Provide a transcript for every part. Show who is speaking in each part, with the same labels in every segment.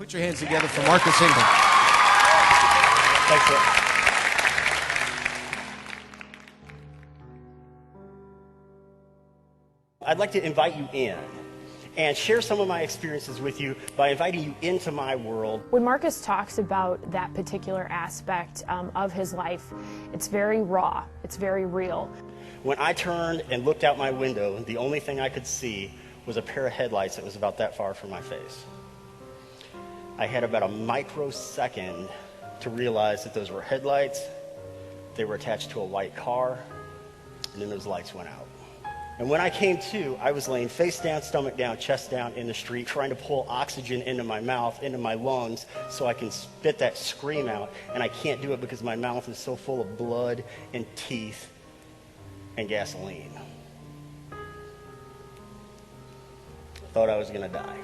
Speaker 1: Put your hands together for Marcus Engel.
Speaker 2: Thanks, sir. I'd like to invite you in and share some of my experiences with you by inviting you into my world.
Speaker 3: When Marcus talks about that particular aspect of his life, it's very raw, it's very real.
Speaker 2: When I turned and looked out my window, the only thing I could see was a pair of headlights that was about that far from my face. I had about a microsecond to realize that those were headlights, they were attached to a white car, and then those lights went out. And when I came to, I was laying face down, stomach down, chest down in the street, trying to pull oxygen into my mouth, into my lungs, so I can spit that scream out. And I can't do it because my mouth is so full of blood and teeth and gasoline. Thought I was going to die.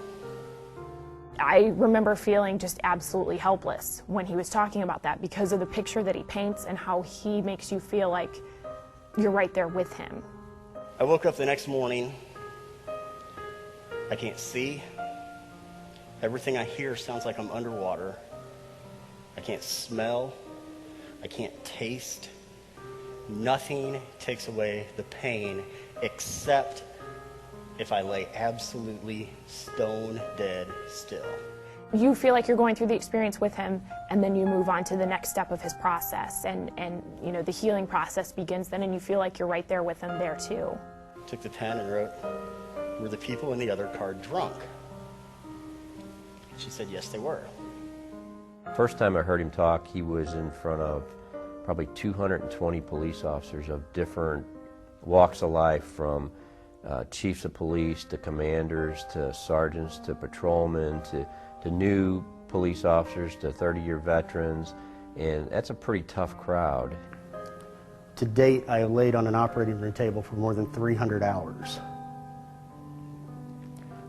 Speaker 3: I remember feeling just absolutely helpless when he was talking about that because of the picture that he paints and how he makes you feel like you're right there with him.
Speaker 2: I woke up the next morning. I can't see. Everything I hear sounds like I'm underwater. I can't smell. I can't taste. Nothing takes away the pain except if I lay absolutely stone dead still.
Speaker 3: You feel like you're going through the experience with him, and then you move on to the next step of his process, and you know, the healing process begins then, and you feel like you're right there with him there too.
Speaker 2: Took the pen and wrote, "Were the people in the other car drunk?" She said, "Yes, they were."
Speaker 4: First time I heard him talk, he was in front of probably 220 police officers of different walks of life, from chiefs of police to commanders to sergeants to patrolmen to new police officers to 30-year veterans, and that's a pretty tough crowd.
Speaker 2: To date, I have laid on an operating room table for more than 300 hours.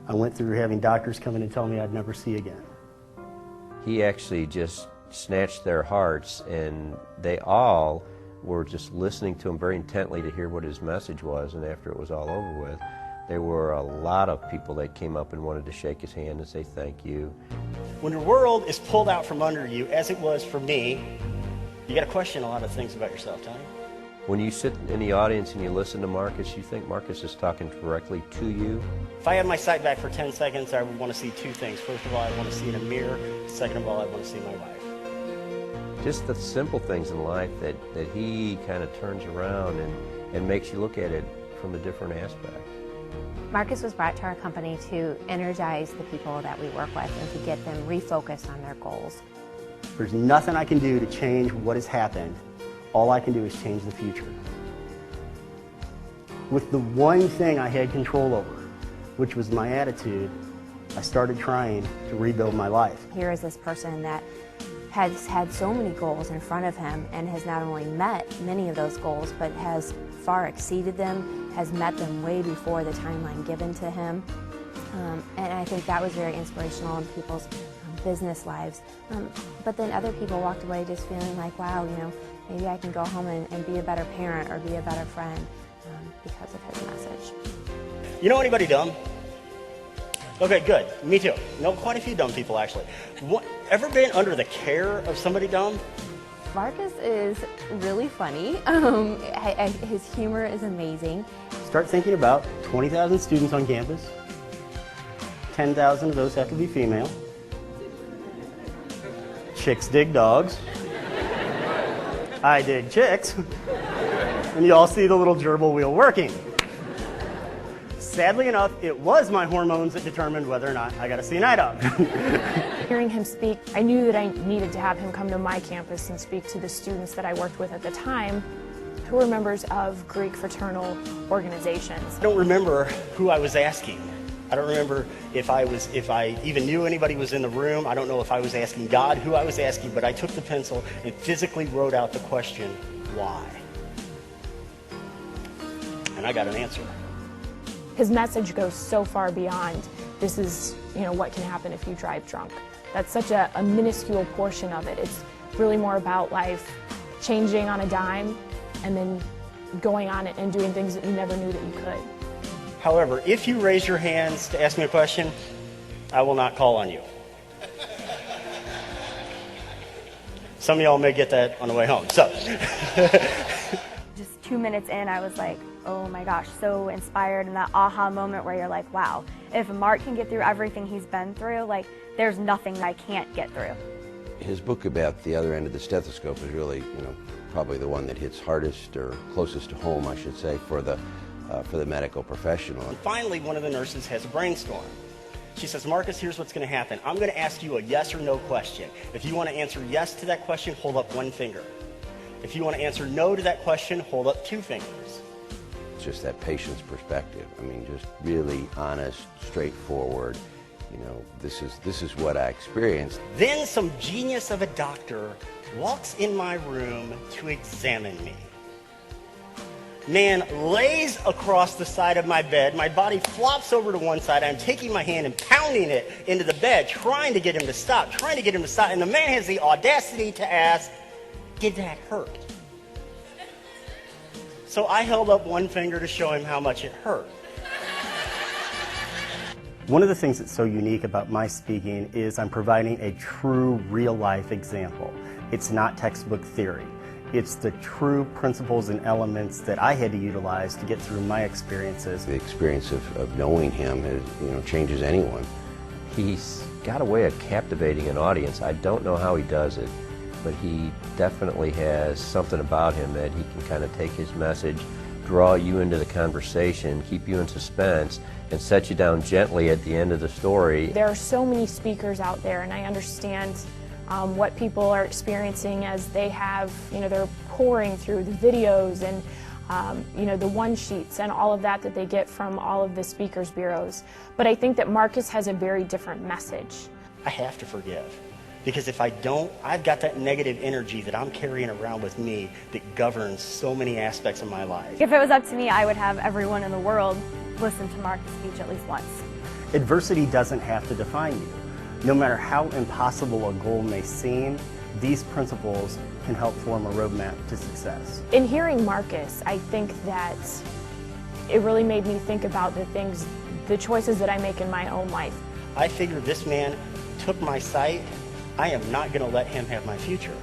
Speaker 2: I went through having doctors come in and tell me I'd never see again.
Speaker 4: He actually just snatched their hearts, and they all were just listening to him very intently to hear what his message was, and after it was all over with, there were a lot of people that came up and wanted to shake his hand and say thank you.
Speaker 2: When the world is pulled out from under you, as it was for me, you got to question a lot of things about yourself, don't you?
Speaker 4: When you sit in the audience and you listen to Marcus, you think Marcus is talking directly to you.
Speaker 2: If I had my sight back for 10 seconds, I would want to see two things. First of all, I want to see in a mirror. Second of all, I want to see my wife.
Speaker 4: Just the simple things in life that he kind of turns around and makes you look at it from a different aspect.
Speaker 5: Marcus was brought to our company to energize the people that we work with and to get them refocused on their goals.
Speaker 2: There's nothing I can do to change what has happened. All I can do is change the future. With the one thing I had control over, which was my attitude, I started trying to rebuild my life.
Speaker 5: Here is this person that has had so many goals in front of him and has not only met many of those goals, but has far exceeded them, has met them way before the timeline given to him. And I think that was very inspirational in people's business lives. But then other people walked away just feeling like, wow, you know, maybe I can go home and be a better parent or be a better friend because of his message.
Speaker 2: You know anybody dumb? Okay, good. Me too. Know quite a few dumb people, actually. Ever been under the care of somebody dumb?
Speaker 5: Marcus is really funny. His humor is amazing.
Speaker 2: Start thinking about 20,000 students on campus. 10,000 of those have to be female. Chicks dig dogs. I dig chicks. And you all see the little gerbil wheel working. Sadly enough, it was my hormones that determined whether or not I got to see an eye dog.
Speaker 3: Hearing him speak, I knew that I needed to have him come to my campus and speak to the students that I worked with at the time who were members of Greek fraternal organizations.
Speaker 2: I don't remember who I was asking. I don't remember if I even knew anybody was in the room. I don't know if I was asking God who I was asking, but I took the pencil and physically wrote out the question, why? And I got an answer.
Speaker 3: His message goes so far beyond, this is, you know, what can happen if you drive drunk. That's such a minuscule portion of it. It's really more about life changing on a dime and then going on it and doing things that you never knew that you could.
Speaker 2: However, if you raise your hands to ask me a question, I will not call on you. Some of y'all may get that on the way home. So,
Speaker 6: just 2 minutes in, I was like, oh my gosh, so inspired, and that aha moment where you're like, wow, if Mark can get through everything he's been through, like, there's nothing I can't get through.
Speaker 7: His book about the other end of the stethoscope is really, probably the one that hits hardest or closest to home, I should say, for the medical professional.
Speaker 2: and finally, one of the nurses has a brainstorm. She says, Marcus, here's what's going to happen. I'm going to ask you a yes or no question. If you want to answer yes to that question, hold up one finger. If you want to answer no to that question, hold up 2 fingers.
Speaker 7: It's just that patient's perspective. I mean, just really honest, straightforward. This is what I experienced.
Speaker 2: Then some genius of a doctor walks in my room to examine me. Man lays across the side of my bed. My body flops over to one side. I'm taking my hand and pounding it into the bed, trying to get him to stop, And the man has the audacity to ask, did that hurt? So I held up one finger to show him how much it hurt. One of the things that's so unique about my speaking is I'm providing a true real-life example. It's not textbook theory. It's the true principles and elements that I had to utilize to get through my experiences.
Speaker 7: The experience of knowing him changes anyone.
Speaker 4: He's got a way of captivating an audience. I don't know how he does it, but he definitely has something about him that he can kind of take his message, draw you into the conversation, keep you in suspense, and set you down gently at the end of the story.
Speaker 3: There are so many speakers out there, and I understand what people are experiencing as they have, they're pouring through the videos and, the one-sheets and all of that they get from all of the speakers bureaus. But I think that Marcus has a very different message.
Speaker 2: I have to forgive. Because if I don't, I've got that negative energy that I'm carrying around with me that governs so many aspects of my life.
Speaker 6: If it was up to me, I would have everyone in the world listen to Mark's speech at least once.
Speaker 2: Adversity doesn't have to define you. No matter how impossible a goal may seem, these principles can help form a roadmap to success.
Speaker 3: In hearing Marcus, I think that it really made me think about the choices that I make in my own life.
Speaker 2: I figured this man took my sight. I am not going to let him have my future.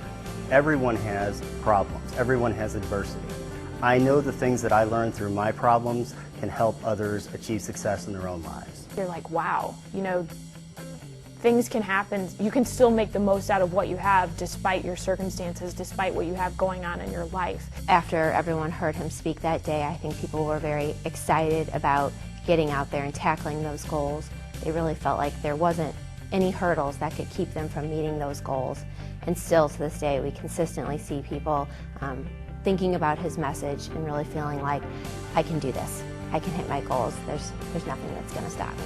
Speaker 2: Everyone has problems. Everyone has adversity. I know the things that I learned through my problems can help others achieve success in their own lives.
Speaker 3: You're like, wow, things can happen. You can still make the most out of what you have despite your circumstances, despite what you have going on in your life.
Speaker 5: After everyone heard him speak that day, I think people were very excited about getting out there and tackling those goals. They really felt like there wasn't any hurdles that could keep them from meeting those goals. And still to this day, we consistently see people thinking about his message and really feeling like, I can do this. I can hit my goals. There's nothing that's going to stop me.